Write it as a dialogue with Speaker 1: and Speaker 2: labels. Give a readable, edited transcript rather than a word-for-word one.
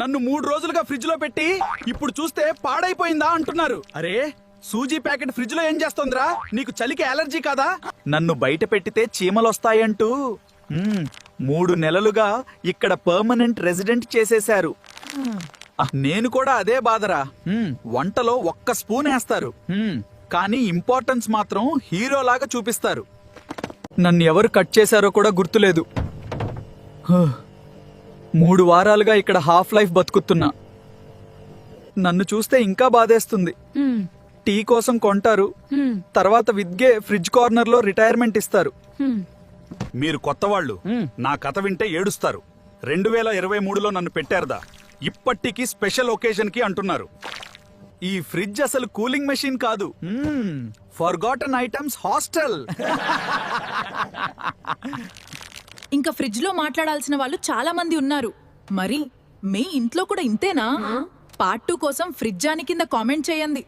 Speaker 1: నన్ను 3 రోజులుగా ఫ్రిడ్జ్ లో పెట్టి ఇప్పుడు చూస్తే పాడైపోయిందా అంటున్నారు. అరే సూజీ ప్యాకెట్ ఫ్రిడ్జ్ లో ఏం చేస్తోందిరా? నీకు చలికి అలర్జీ కాదా? నన్ను బయట పెట్టితే చీమలొస్తాయంటూ 3 నెలలుగా ఇక్కడ పర్మనెంట్ రెసిడెంట్ చేసేశారు. నేను కూడా అదే బాధరా. వంటలో ఒక్క స్పూన్ వేస్తారు, కానీ ఇంపార్టెన్స్ మాత్రం హీరోలాగా చూపిస్తారు. నన్ను ఎవరు కట్ చేశారో కూడా గుర్తులేదు. 3 వారాలుగా ఇక్కడ హాఫ్ లైఫ్ బతుకుతున్నా. నన్ను చూస్తే ఇంకా బాధేస్తుంది. టీ కోసం కొంటారు, తర్వాత విద్గే ఫ్రిడ్జ్ కార్నర్ లో రిటైర్మెంట్ ఇస్తారు. మీరు కొత్త వాళ్ళు నా కథ వింటే ఏడుస్తారు. 2023లో నన్ను పెట్టారుదా, ఇప్పటికీ స్పెషల్ ఒకేజన్ కి అంటున్నారు. ఈ ఫ్రిడ్జ్ అసలు కూలింగ్ మెషిన్ కాదు, ఫర్గాటన్ ఐటమ్స్ హాస్టల్.
Speaker 2: ఇంకా ఫ్రిడ్జ్ లో మాట్లాడాల్సిన వాళ్ళు చాలా మంది ఉన్నారు. మరి మీ ఇంట్లో కూడా ఇంతేనా? పార్ట్ 2 కోసం ఫ్రిడ్జ్ అని కింద కామెంట్ చేయండి.